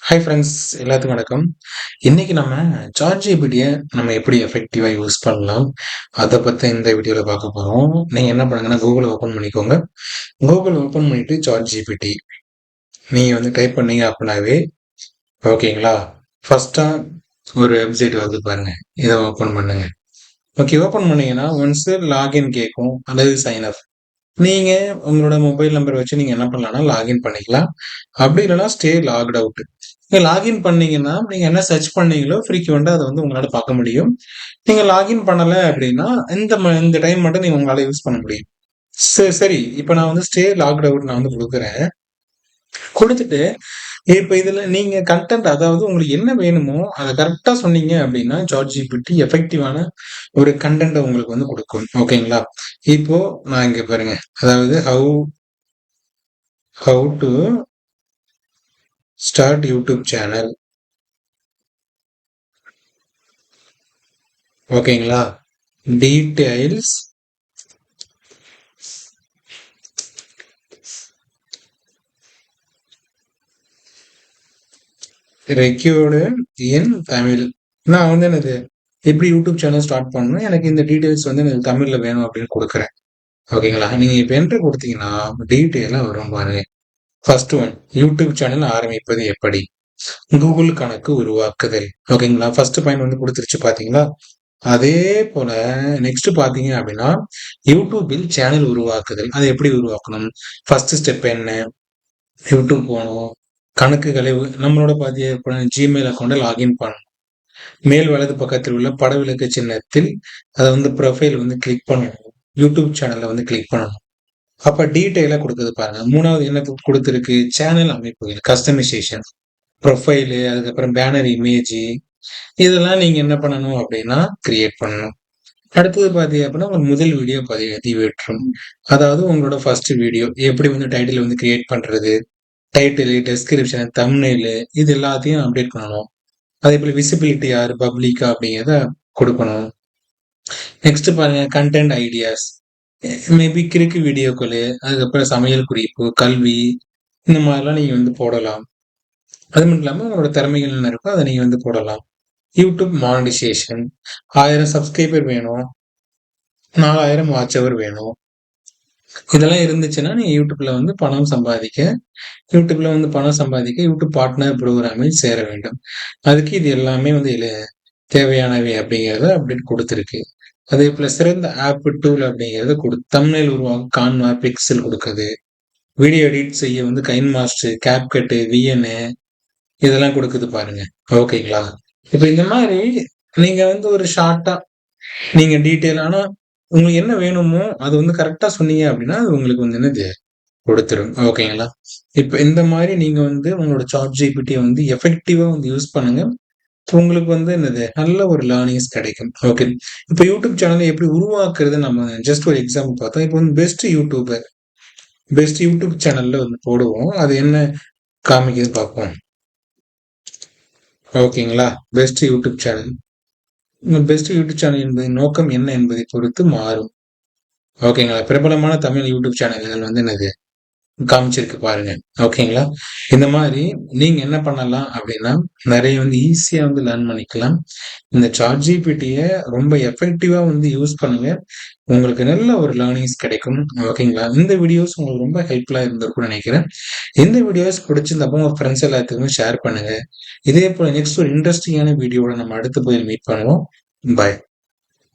Hi friends, எல்லாத்துக்கும் வணக்கம். இன்னைக்கு நம்ம சாட்ஜிபிடியை நம்ம எப்படி எஃபெக்டிவா யூஸ் பண்ணலாம் அதை பத்தி இந்த வீடியோல பார்க்க போறோம். நீங்க என்ன பண்ணுங்கன்னா கூகுள் ஓபன் பண்ணிக்கோங்க. கூகுள் ஓபன் பண்ணிட்டு சாட்ஜிபிடி நீங்க டைப் பண்ணீங்க அப்படின்னாவே ஓகேங்களா. ஃபர்ஸ்டா ஒரு வெப்சைட் வந்து பாருங்க, இதை ஓபன் பண்ணுங்க. ஓகே, ஓபன் பண்ணீங்கன்னா ஒன்ஸ் லாகின் கேட்கும் அல்லது சைன் அப். நீங்க உங்களோட மொபைல் நம்பர் வச்சு நீங்க என்ன பண்ணலாம்னா லாகின் பண்ணிக்கலாம். அப்படி இல்லைன்னா ஸ்டே லாக்ட் அவுட். நீங்க லாகின் பண்ணீங்கன்னா நீங்க என்ன சர்ச் பண்ணீங்களோ ஃப்ரீக்வெண்டா அதை உங்களால பார்க்க முடியும். நீங்க லாகின் பண்ணல அப்படின்னா இந்த டைம் மட்டும் நீங்க உங்களால யூஸ் பண்ண முடியும். சரி, இப்ப நான் ஸ்டே லாக்ட் அவுட் நான் கொடுக்குறேன். கொடுத்துட்டு இப்ப இதுல நீங்க கண்டென்ட், அதாவது உங்களுக்கு என்ன வேணுமோ அதை கரெக்டா சொன்னீங்க அப்படின்னா சாட்ஜிபிடி எஃபெக்டிவான ஒரு கண்டென்ட் உங்களுக்கு கொடுக்கும். ஓகேங்களா. இப்போ நான் இங்க பாருங்க, அதாவது how to start YouTube channel. ஓகேங்களா. டீடைல்ஸ் ரெக்யூர்டு இன் தமிழ். நான் என்னது எப்படி யூடியூப் சேனல் ஸ்டார்ட் பண்ணணும், எனக்கு இந்த டீடைல்ஸ் எனக்கு தமிழ்ல வேணும் அப்படின்னு கொடுக்குறேன். ஓகேங்களா. நீங்க இப்ப என்ட்ரு கொடுத்தீங்கன்னா டீட்டெயிலா வரும் பாருங்க. ஃபர்ஸ்ட் ஒன், யூடியூப் சேனல் ஆரம்பிப்பது எப்படி, கூகுள் கணக்கு உருவாக்குதல். ஓகேங்களா. ஃபர்ஸ்ட் பாயிண்ட் கொடுத்துருச்சு பாத்தீங்களா. அதே போல நெக்ஸ்ட் பாத்தீங்க அப்படின்னா யூடியூபில் சேனல் உருவாக்குதல். அதை எப்படி உருவாக்கணும், ஃபர்ஸ்ட் ஸ்டெப் என்ன, யூடியூப் போகணும், கணக்குகளை நம்மளோட ஜிமெயில் அக்கௌண்ட்டை லாகின் பண்ணணும். மேல் வலது பக்கத்தில் உள்ள படவிளக்கு சின்னத்தில் அதை ப்ரொஃபைல் கிளிக் பண்ணணும். யூடியூப் சேனல்ல கிளிக் பண்ணணும். அப்ப டீட்டெயிலா கொடுக்குது பாருங்க. மூணாவது என்ன கொடுத்துருக்கு, சேனல் அமைப்புகள், கஸ்டமைசேஷன், ப்ரொஃபைலு, அதுக்கப்புறம் பேனர் இமேஜ், இதெல்லாம் நீங்க என்ன பண்ணணும் அப்படின்னா கிரியேட் பண்ணணும். அடுத்தது பாத்தீங்க அப்படின்னா உங்க முதல் வீடியோ பதிவேற்றம். அதாவது உங்களோட ஃபர்ஸ்ட் வீடியோ எப்படி டைட்டில் கிரியேட் பண்றது, டைட்டில், டெஸ்கிரிப்ஷன், தம்ப்நெயில், இது எல்லாத்தையும் அப்டேட் பண்ணணும். அதே போல விசிபிலிட்டி யாரு, பப்ளிக்கா அப்படிங்கிறத கொடுக்கணும். நெக்ஸ்ட் பாருங்க, கண்டென்ட் ஐடியாஸ், மேபி கிறுக்கு வீடியோக்கள், அதுக்கப்புறம் சமையல் குறிப்பு, கல்வி, இந்த மாதிரிலாம் நீங்க போடலாம். அது மட்டும் இல்லாம உங்களோட திறமைகள் என்ன இருக்கோ அதை நீங்க போடலாம். யூடியூப் மானிட்டைசேஷன், 1000 சப்ஸ்கிரைபர் வேணும், 4000 வாட்ச் அவர் வேணும். இதெல்லாம் இருந்துச்சுன்னா நீங்க யூடியூப்ல பணம் சம்பாதிக்க, யூடியூப் பார்ட்னர் ப்ரோக்ராமில் சேர வேண்டும். அதுக்கு இது எல்லாமே தேவையானவை அப்படிங்கறத அப்டேட் கொடுத்துருக்கு. அதே போல சிறந்த ஆப் டூல் அப்படிங்கறத தம்ப்நெயில் உருவாக்க கான்வா, பிக்சல் கொடுக்குது. வீடியோ எடிட் செய்ய கைன் மாஸ்டர், கேப்கட், விஎன், இதெல்லாம் கொடுக்குது பாருங்க. ஓகேங்களா. இப்ப இந்த மாதிரி நீங்க ஒரு ஷார்ட்டா நீங்க டீட்டெயிலான உங்களுக்கு என்ன வேணுமோ அது கரெக்டா சொன்னீங்க அப்படின்னா அது உங்களுக்கு என்னது கொடுத்துரும். ஓகேங்களா. இப்ப இந்த மாதிரி நீங்க உங்களோட சாட்ஜிபிடியை எஃபெக்டிவா யூஸ் பண்ணுங்க. உங்களுக்கு என்னது நல்ல ஒரு லேர்னிங்ஸ் கிடைக்கும். ஓகே. இப்ப யூடியூப் சேனலை எப்படி உருவாக்குறது நம்ம ஜஸ்ட் ஒரு எக்ஸாம்பிள் பார்த்தோம். இப்போ பெஸ்ட் யூடியூப் சேனல்ல போடுவோம். அது என்ன காமிக்குது பார்ப்போம். ஓகேங்களா. பெஸ்ட் யூடியூப் சேனல் என்பதன் நோக்கம் என்ன என்பதை பொறுத்து மாறும். ஓகேங்களா. பிரபலமான தமிழ் யூடியூப் சேனல்கள் என்னது காமிச்சிருக்கு பாருங்க. ஓகேங்களா. இந்த மாதிரி நீங்க என்ன பண்ணலாம் அப்படின்னா நிறைய ஈஸியா லேர்ன் பண்ணிக்கலாம். இந்த சாட்ஜிபிடிய ரொம்ப எஃபெக்டிவா யூஸ் பண்ணுங்க. உங்களுக்கு நல்ல ஒரு லேர்னிங்ஸ் கிடைக்கும். ஓகேங்களா. இந்த வீடியோஸ் உங்களுக்கு ரொம்ப ஹெல்ப்ஃபுல்லா இருந்திருக்கும்னு நினைக்கிறேன். இந்த வீடியோஸ் பிடிச்சிருந்தப்போ உங்க ஃப்ரெண்ட்ஸ் எல்லாத்துக்குமே ஷேர் பண்ணுங்க. இதே போல நெக்ஸ்ட் ஒரு இன்ட்ரெஸ்டிங்கான வீடியோட நம்ம அடுத்த போய் மீட் பண்ணுவோம். பாய்.